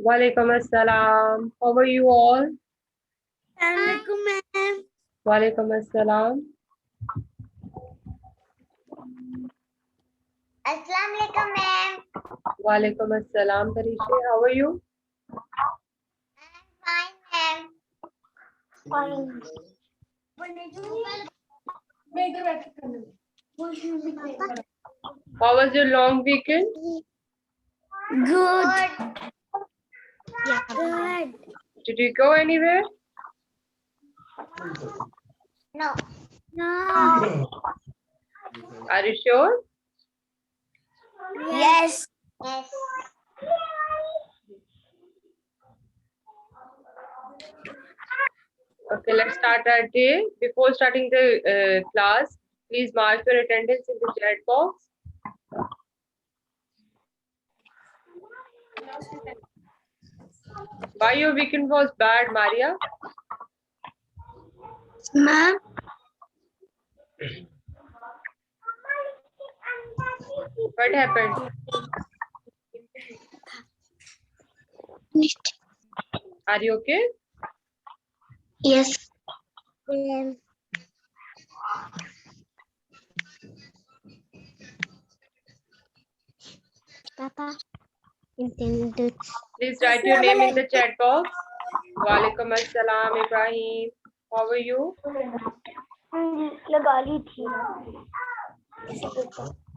Walaikum assalam. How are you all? Walaikum assalam. Assalamualaikum, ma'am. Walaikum assalam, Tarishi. How are you? I'm fine, ma'am. How was your long weekend? Good. Yeah, good. Did you go anywhere? No. No. Are you sure? Yes. Yes. Okay, let's start our day. Before starting the class, please mark your attendance in the chat box. Why your weekend was bad, Maria? Ma'am. What happened? Are you okay? Yes. Papa. Intended. Please write your name in the chat box. Walaikum assalam, Ibrahim. How are you? लगा ली थी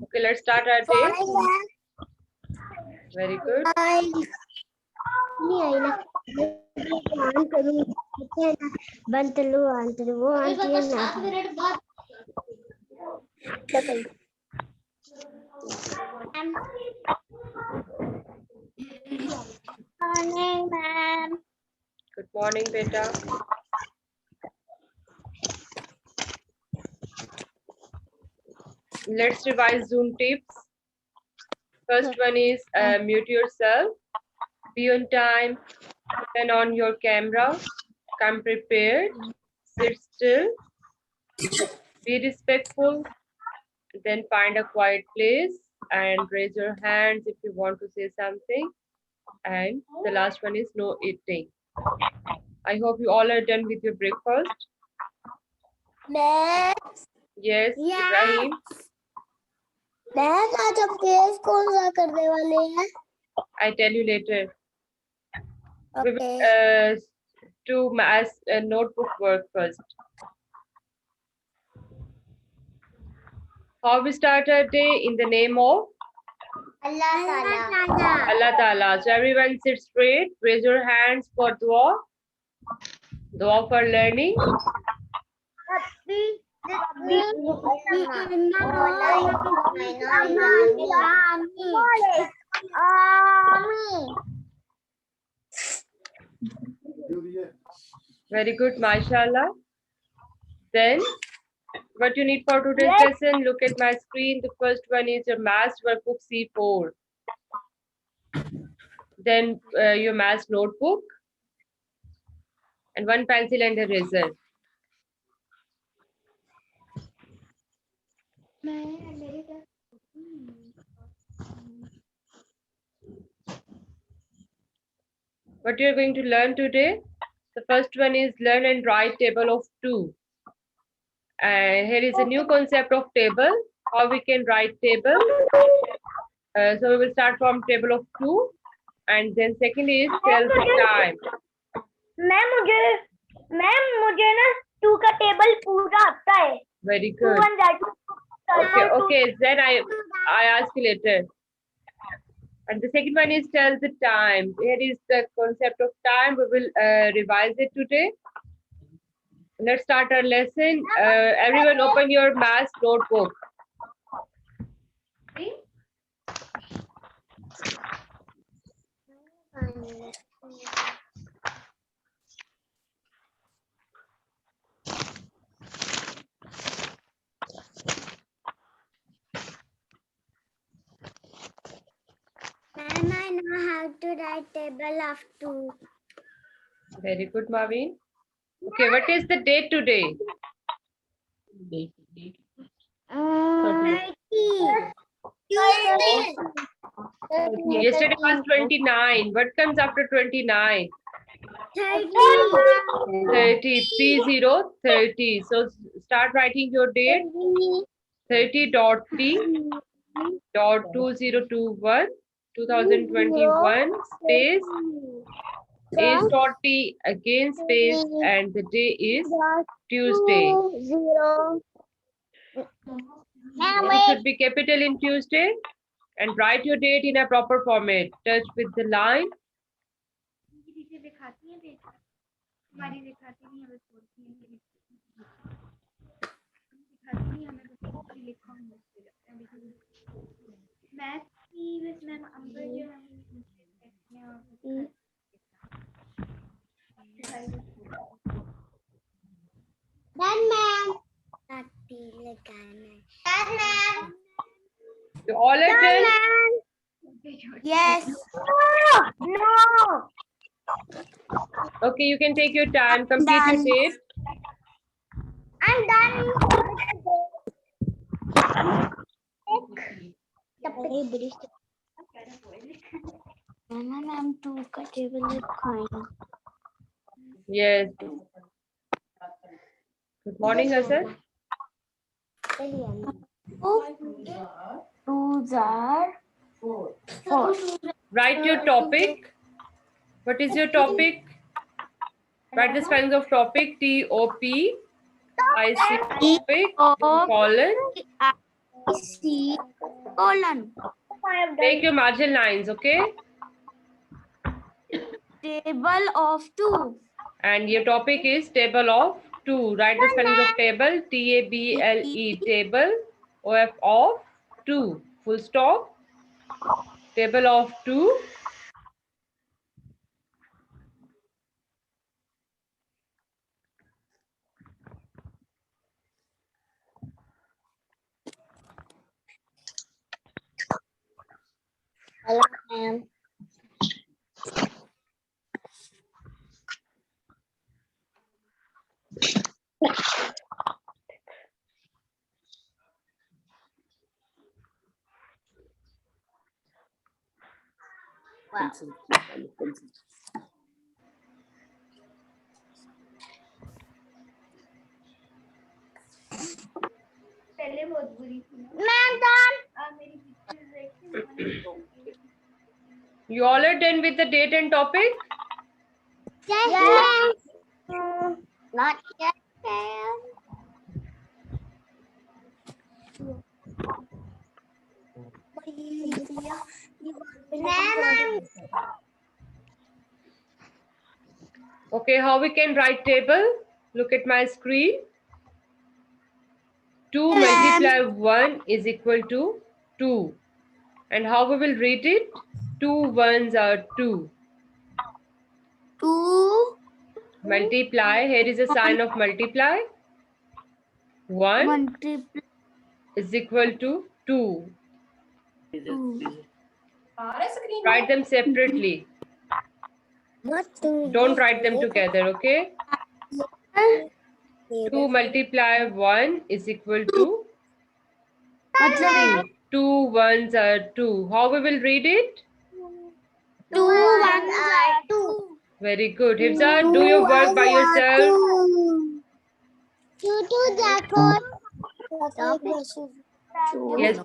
Okay, let's start our day. Very good. नहीं आई ना on करूँ बंद लो on करो वो on किया ना morning ma'am. Good morning, beta. Let's revise Zoom tips. First one is mute yourself. Be on time. Turn on your camera. Come prepared. Sit still. Be respectful. Then find a quiet place and raise your hands if you want to say something. And the last one is no eating. I hope you all are done with your breakfast. Ma'am. Yes, Yeah. Ibrahim. Ma'am आज हम case कौन सा करने वाले हैं? I tell you later. We will Okay. do math notebook work first. How we start our day? In the name of Allah Ta'ala. Allah Ta'ala. So everyone sit straight. Raise your hands for dua. Dua for learning. Very good, mashallah. Then, what you need for today's lesson, look at my screen. The first one is your maths workbook C4. Then your maths notebook. And one pencil and eraser. What you are going to learn today? The first one is learn and write table of 2. Here is a new concept of table. How we can write table. So we will start from table of 2. And then second is tell the time. Ma'am मुझे ना 2 का table पूरा आता है. Very good. Okay. Then I ask you later. And the second one is tell the time. Here is the concept of time. We will revise it today. Let's start our lesson. Everyone open your math notebook. Ma'am, I know how to write table of 2. Very good, Marvin. Okay, what is the date today? 30. Yesterday was 29. What comes after 29? 30. 30. So start writing your date. 30.t.2021 2021 space is.t again space and the day is Tuesday. It should be capital in Tuesday and write your date in a proper format. Touch with the line. You all are done? Yes. No. Okay, you can take your time. Complete your Done. date. I'm done. I'm too comfortable. Yes. Good morning, Hassan. Twos are 4. Write your topic. What is your topic? Write the spellings of topic. TOPIC topic colon. C colon. Take your margin lines, okay? Table of 2. And your topic is table of 2. Write the spellings of table. TABLE table. OF of 2. Full stop. Table of 2. Hello, ma'am. Ma'am, done. You all are done with the date and topic? Yes. Not yet, ma'am. Ma'am, Okay, how we can write table? Look at my screen. 2 multiply 1 is equal to 2. And how we will read it? 2 ones are 2. 2 Multiply. Here is a sign of multiply. 1 multiply is equal to 2. 2. Write them separately. Don't write them together, okay? 2 multiply 1 is equal to 2. 2 ones are 2. How we will read it? 2 ones are 2. Very good. Hifza, do your work by yourself. 2 twos are 4. Yes.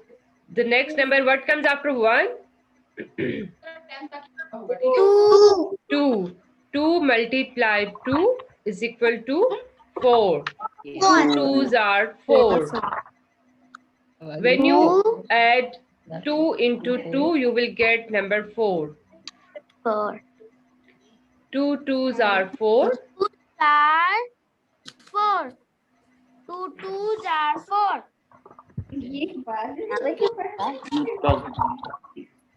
The next number, what comes after 1? 2. 2. 2 multiply 2 is equal to 4. 2 twos are 4. When you add 2 into 2, you will get number 4. 4. 2 twos are 4. 2 are 4. 2 twos are 4.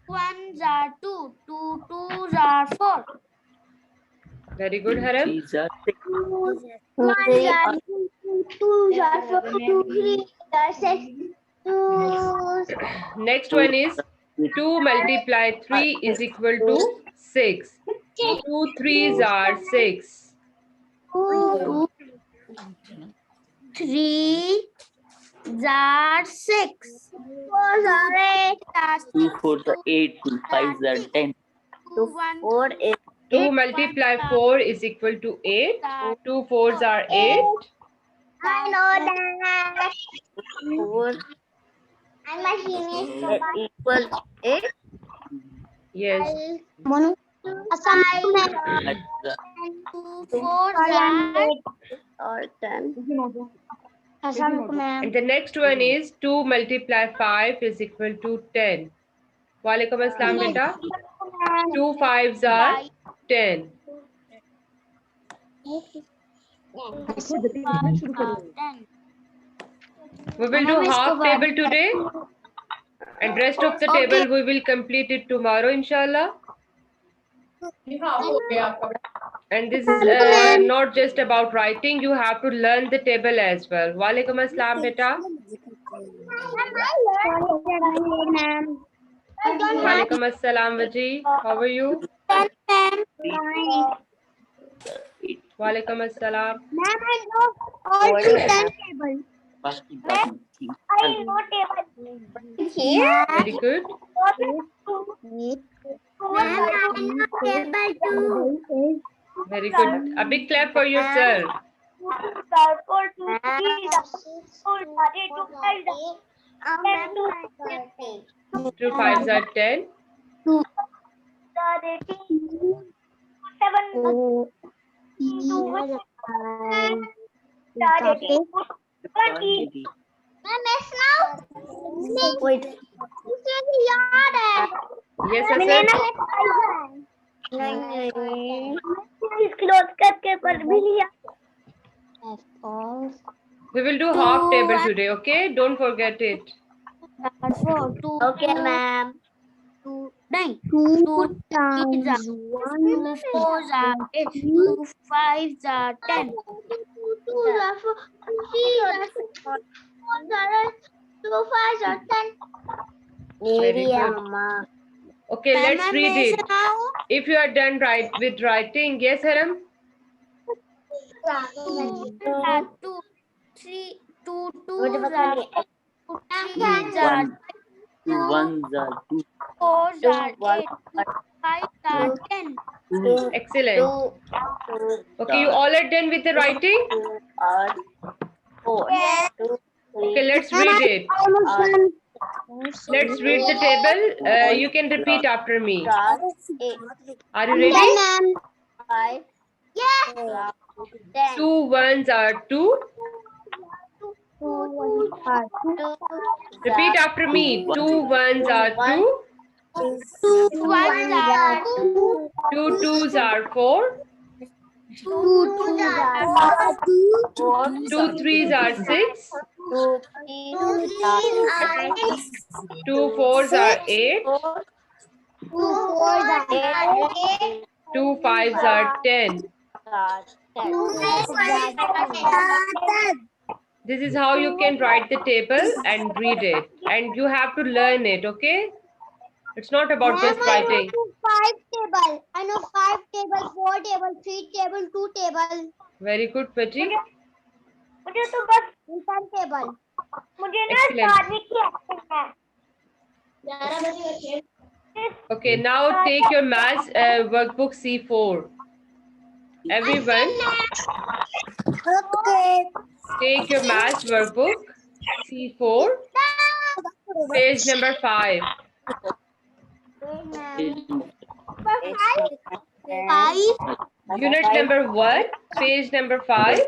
Ones are 2. 2 twos are 4. Very good, Haram. Ones are 2. 2 are 4. 2 3 are 6. 2 Next one is 2 multiply 3 is equal to 6. 2 threes are 6. 2 3 are 6. 4 are 8. 2 4s are 8. 2 5s are 10. 4 is 2 multiply 4 is equal to 8. 2 4s are 8. I know that. 4 and my equals 8. Yes. Monu. That's the 2 4 or 10. And the next one is 2 multiply 5 is equal to 10. Walaikum assalam, beta. 2 5s are 10. We will do half table today. And rest of the table we will complete it tomorrow, inshallah. And this is not just about writing. You have to learn the table as well. Walaikum assalam, beta. Walaikum assalam, Vaji. How are you? Walaikum assalam. first important thing. Very good. Very good. A big clap for yourself. 2 5s are 10. Wait. Yes, Asad. We will do half table today, okay? Don't forget it. Okay, ma'am. 2 times 1. 2 4s are 8. 2 5s are 10. 2 2s are 4. 2 3s are 6. 4 are 8. 2 5s are 10. Very good. Okay, let's read it. If you are done with writing, yes, Haram? 2 3 2 2s are 8. 2 3s are 2 1s are 2. 4s are 8. 2 5s are 10. Excellent. Okay, you all are done with the writing? 4. Okay, let's read it. Let's read the table. You can repeat after me. Are you ready? 2 1s are 2. Repeat after me. 2 1s are 2. 2 2s are 4. 2 3s are 6. 2 4s are 8. 2 5s are 10. This is how you can write the table and read it. And you have to learn it, okay? It's not about just writing. 5 table. I know 5 table, 4 table, 3 table, 2 table. Very good, Paji. मुझे तो बस 10 table. मुझे ना Excellent. शादी की है. Okay, now take your maths workbook C4. Everyone, Okay. take your maths workbook C4, page number 5. Unit number 1, page number 5.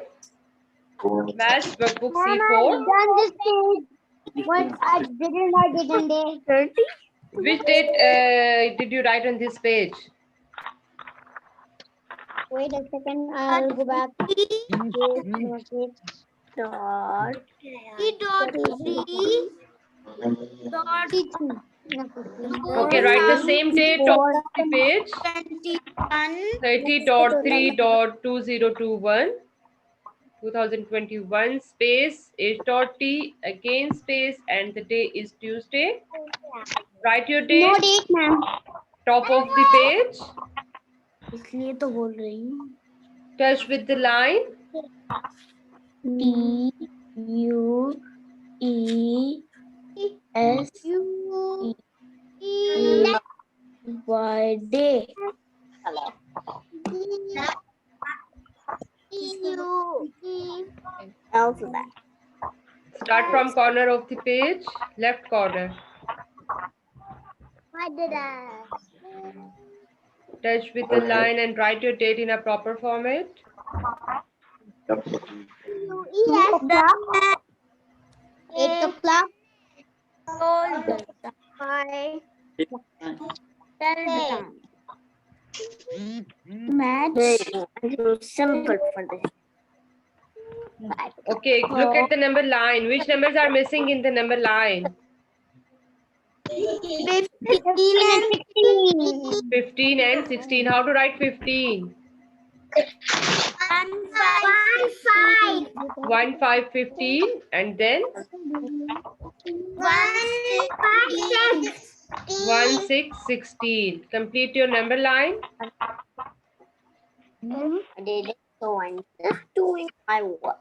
Maths workbook C4. Done this page. What I didn't day 30. Which date did you write on this page? Wait a second, I'll go back. Dot. Okay, write the same date on the page. 30.3.2021. 2021 space H.T again space and the day is Tuesday. Write your date. No date, ma'am. Top of the page. इसलिए तो बोल रही हूँ. Touch with the line. T U S Y day. Alphabet. Start from corner of the page, left corner. What did I? Touch with the line and write your date in a proper format. Yes, 8 o'clock. Five. Match. Simple for this. Okay, look at the number line. Which numbers are missing in the number line? 15 and 16. 15 and 16. How to write 15? 1, 5, 15. And then 1, 6, 16. Complete your number line. So I'm just doing my work.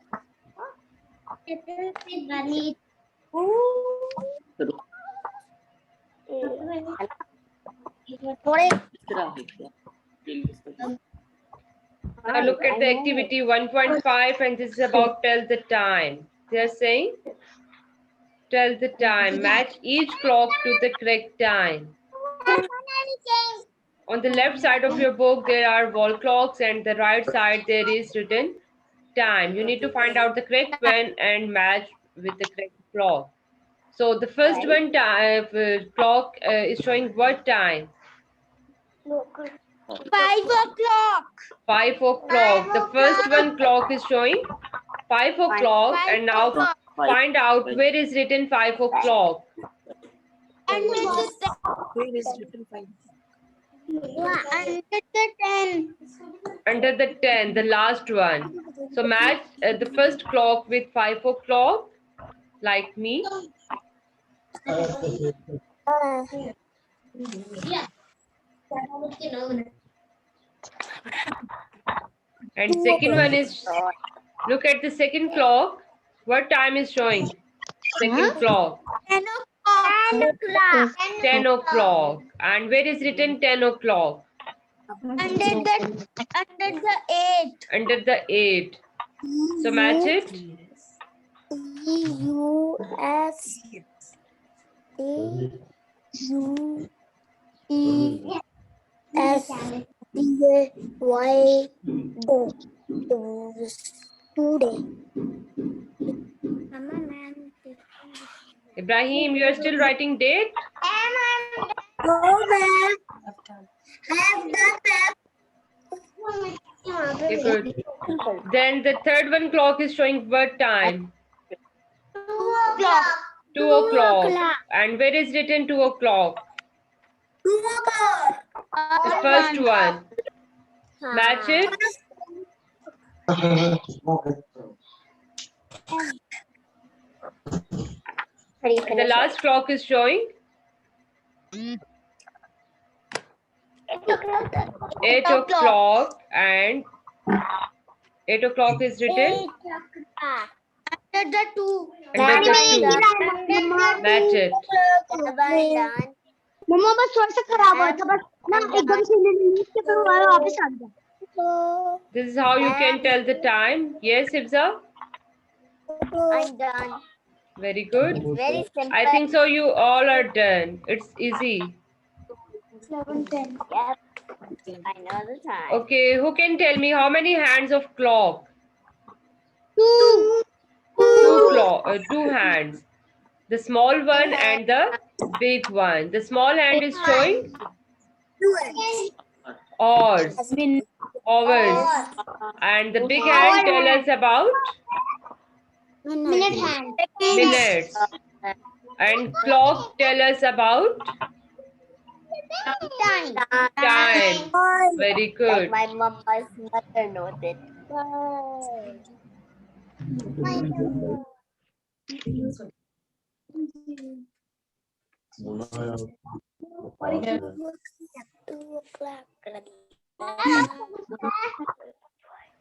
Now look at the activity 1.5 and this is about tell the time. They are saying tell the time. Match each clock to the correct time. On the left side of your book, there are wall clocks and the right side there is written time. You need to find out the correct one and match with the correct clock. So the first one clock is showing what time? 5 o'clock. 5 o'clock. The first one clock is showing 5 o'clock and now find out where is written 5 o'clock. Where is written 5? Under the 10, the last one. So match the first clock with 5 o'clock, like me. And second one is, look at the second clock. What time is showing? Second clock. 10 o'clock. 10 o'clock. And where is written 10 o'clock? Under the 8. Under the 8. So match it. Ibrahim, you are still writing date? Okay, good. Then the third one clock is showing what time? 2 o'clock. 2 o'clock. And where is written 2 o'clock? 2 o'clock. The first one. Match it. The last clock is showing 8 o'clock and 8 o'clock is written Under the 2. under the 2. Match it. मम्मा बस थोड़ा सा खराब हुआ था बस ना एकदम से नीचे पे वापस आ गया. This is how you can tell the time. Yes, Hibza? I'm done. Very good. Very simple. I think so you all are done. It's easy. 7:10. Yep. I know the time. Okay, who can tell me how many hands of clock? 2. Two hands. The small one and the big one. The small hand is showing hours. Hours. And the big hand tell us about Minute hand. minutes. And clock tell us about Time. time. Very good. My mama's mother knows it.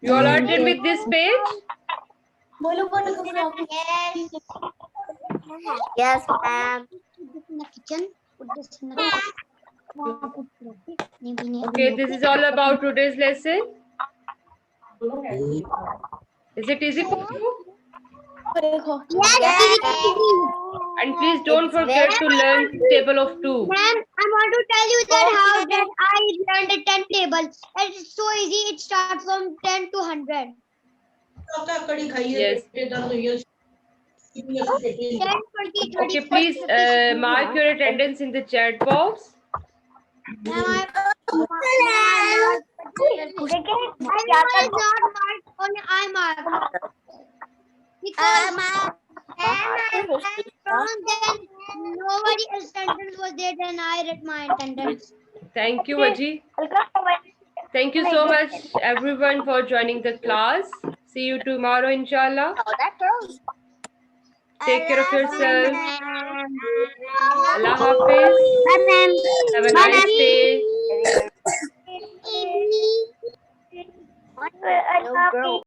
You all are done with this page? Yes. Yes, ma'am. Put this in the kitchen. Put this in the Okay, this is all about today's lesson. Is it easy for you? Yes, And please don't forget to learn table of two. Ma'am, I want to tell you that how that I learned the 10 table. It's so easy. It starts from 10 to 100. Yes. 10, 20, 30, Okay, 40, please 50, 60. mark your attendance in the chat box. Ma'am, everyone is not marked, only I marked. Because then nobody else attendance was there, then I read my attendance. Thank you, Aji. Thank you so much, everyone, for joining the class. See you tomorrow, inshallah. Take care of yourself. Allah Hafiz. Have a nice day. Hello, girl.